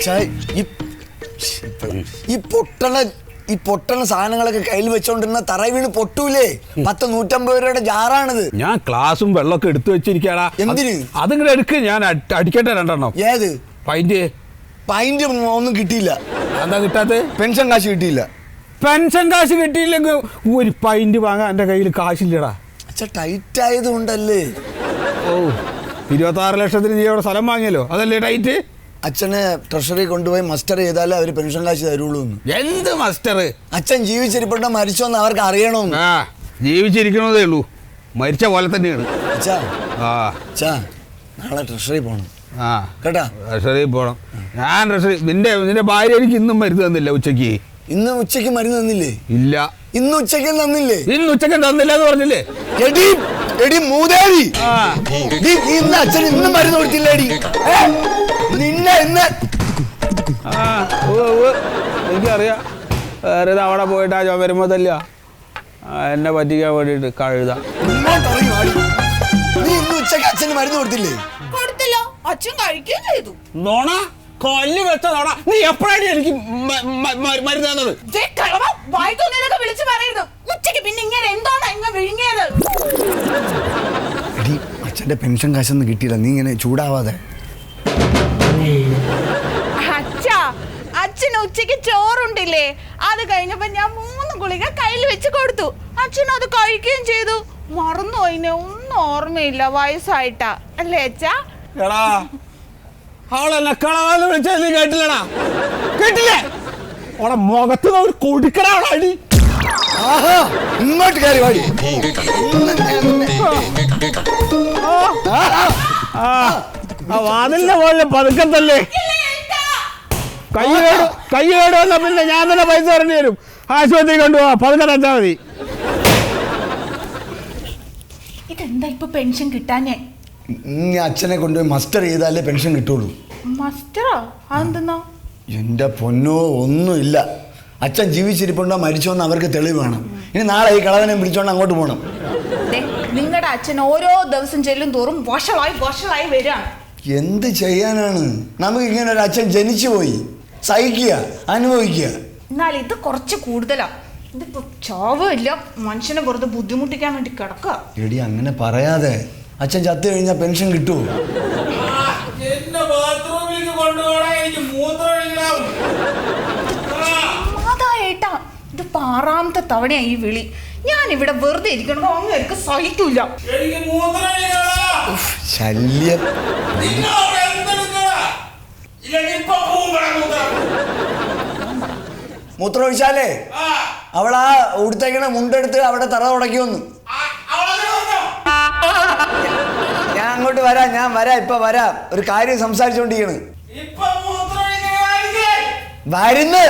പക്ഷേ ഈ പൊട്ടണ സാധനങ്ങളൊക്കെ കയ്യിൽ വെച്ചോണ്ടിരുന്ന തറ വീണ് പൊട്ടൂലേ? 100-150 രൂപയുടെ ജാറാണിത്. ഞാൻ ക്ലാസും വെള്ളമൊക്കെ എടുത്തു വെച്ചിരിക്കാടാ. എന്തിന്? അതിങ്ങനെ എടുക്ക്, ഞാൻ അടിക്കട്ടെ 2 ഏത് പൈന്റ് ഒന്നും കിട്ടിയില്ല. എന്താ കിട്ടാത്ത? പെൻഷൻ കാശ് കിട്ടിയില്ല. പെൻഷൻ കാശ് കിട്ടിയില്ലെങ്കിൽ ഒരു പൈന്റ് വാങ്ങാൻ എൻ്റെ കയ്യിൽ കാശില്ലടാ. അച്ഛാ ടൈറ്റ് ആയതുകൊണ്ടല്ലേ? ഓ 26 ലക്ഷത്തിന് നീ അവിടെ സ്ഥലം വാങ്ങിയല്ലോ, അതല്ലേ ടൈറ്റ്? അച്ഛനെ ട്രഷറി കൊണ്ടുപോയി മസ്റ്റർ ചെയ്താലേ അവർ പെൻഷൻ കാശ് തരുള്ളൂ. എന്ത് മസ്റ്റർ? അച്ഛൻ ജീവിച്ചിരിപ്പുണ്ടോ മരിച്ചോന്ന് അവർക്ക് അറിയണമെന്ന്. ആ ജീവിച്ചിരിക്കണതേ ഉള്ളൂ, മരിച്ച പോലെ തന്നെയാണ്. അച്ഛാ അച്ഛാ നാളെ ട്രഷറി പോണം. ആ കേട്ടാ, ട്രഷറി പോണം. ഞാൻ ട്രഷറി നിന്റെ ഭാര്യ എനിക്ക് ഇന്നും മരുന്ന് തന്നില്ല ഉച്ചക്ക്. ഇന്ന് ഉച്ചക്ക് മരുന്ന് തന്നില്ലേ? ഇല്ല. ഇന്ന് ഉച്ചക്കും തന്നില്ലേ? ഇന്ന് ഉച്ചക്കും തന്നില്ല എന്ന് പറഞ്ഞില്ലേ? മൂദേവി, ഇന്ന് അച്ഛൻ ഇന്നും മരുന്ന് കൊടുത്തില്ലേടി? നിന്നെ ഇന്ന് എനിക്കറിയാം. വേറെ അവിടെ പോയിട്ട് ആ വരുമ്പോ തല്ല എന്നെ പറ്റിക്കാൻ വേണ്ടിട്ട് കഴുത. നീ ഇന്ന് ഉച്ചക്ക് അച്ഛന് മരുന്ന് കൊടുത്തില്ലേ? കൊടുത്തില്ലോ, അച്ഛൻ കഴിക്കുകയും ചെയ്തു. നോണ കൊല്ലു വെച്ച നോണ. നീ എപ്പോഴാണ് എനിക്ക് മരുന്ന് തന്നത്? വിളിച്ചു പറയരുത്. ഉച്ചക്ക് പിന്നെ ഇങ്ങനെ എന്താണ് ഇങ്ങനെ വിഴുങ്ങിയത്? അച്ഛന്റെ പെൻഷൻ കാശൊന്നും കിട്ടിയില്ല, നീ ഇങ്ങനെ ചൂടാവാതെ. അച്ഛന് ഉച്ചക്ക് ചോറുണ്ടില്ലേ, അത് കഴിഞ്ഞപ്പോ ഞാൻ 3 ഗുളിക കയ്യിൽ വെച്ച് കൊടുത്തു. അച്ഛൻ അത് കഴിക്കുകയും ചെയ്തു. മറന്നുപോയിനെ, ഒന്നും ഓർമ്മയില്ല, വയസ്സായിട്ടാ അല്ലേ അച്ഛാ? അവളെന്നെ കളവാന്ന് വിളിച്ചത് നീ കേട്ടില്ലടാ? കേട്ടില്ലേ? അവളെ മുഖത്ത് ഒരു കൊടുക്കടാടി. ഇങ്ങോട്ട് കയറി വാടി. വാതിലിന്റെ പോലെ പതുക്കത്തല്ലേ. കൈ കേട് വന്ന പിന്നെ ഞാൻ തന്നെ പൈസ തരേണ്ടി വരും. ആശുപത്രി കൊണ്ടുപോവാ, പതുക്കെ തച്ചാ മതി. ഇതെന്താ ഇപ്പൊ പെൻഷൻ കിട്ടാനേ? അച്ഛനെ കൊണ്ടുപോയി മസ്റ്റർ ചെയ്താലേ പെൻഷൻ കിട്ടുള്ളൂ. മസ്റ്ററോ? അതെന്തെന്നാ? എന്റെ പൊന്നോ, ഒന്നുമില്ല. അച്ഛൻ ജീവിച്ചിരിപ്പുണ്ടോ മരിച്ചോന്ന് അവർക്ക് തെളിവ് വേണം. ഇനി നാളെ ഈ കളവനെ പിടിച്ചോണ്ട് അങ്ങോട്ട് പോകണം. നിങ്ങളുടെ അച്ഛൻ ഓരോ ദിവസം ചെല്ലും തോറും വഷളായി വരികയാണ്. എന്ത് ചെയ്യാനാണ്? നമുക്ക് ഇങ്ങനെ ഒരു അച്ഛൻ ജനിച്ചു പോയി. സഹിക്കുക, അനുഭവിക്കുക. എന്നാൽ ഇത് കുറച്ച് കൂടുതലാ. ഇതിപ്പോ ചാവില്ല, മനുഷ്യനെ വെറുതെ ബുദ്ധിമുട്ടിക്കാൻ വേണ്ടി കിടക്കുക. എടി അങ്ങനെ പറയാതെ. അച്ഛൻ ചത്തു കഴിഞ്ഞാൽ പെൻഷൻ കിട്ടുമോ? ഏട്ടാ, ഇത് 6ാമത്തെ തവണയാ ഈ വിളി. ഞാൻ ഇവിടെ വെറുതെ ഇരിക്കണം, അങ്ങനെയൊക്കെ സഹിക്കൂല. ശല്യം. മൂത്രം ഒഴിച്ചാലേ അവളാ ഉടുത്തേക്കണ മുണ്ടെടുത്ത് അവിടെ തറ തുടക്കിയൊന്നു. ഞാൻ അങ്ങോട്ട് വരാം, ഇപ്പൊ വരാം. ഒരു കാര്യം സംസാരിച്ചോണ്ടിരിക്കണ്. വരുന്ന്